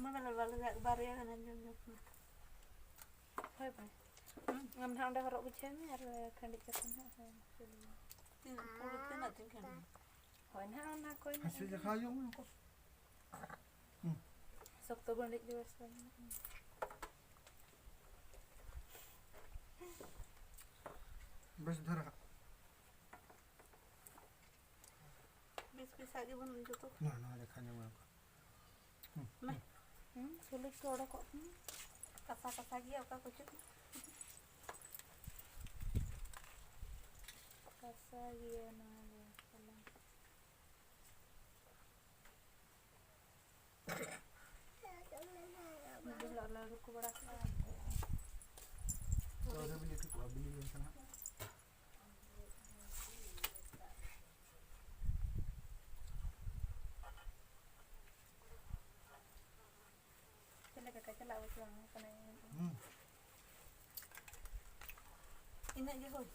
Mana bala barya kan nyok. Hoi pai. Ngam thang da harok bichen ni ar khandi chatan ha. Tin pulu tin atin kan. Hoi na na koi na. Hasil kayong ko. Sok to bandik juga san. बस धर Bis lagi bun gitu. ना ना देखा नहीं मैं Sulit थोड़ा kok. Kasa-kasa lagi apa kucuk. Kasa dia na le. Salam. Bila lalu ku berat lah. तो अरे भी लिखो अभी नहीं लेना Chale kakak chala aku kan. Ina je hoi.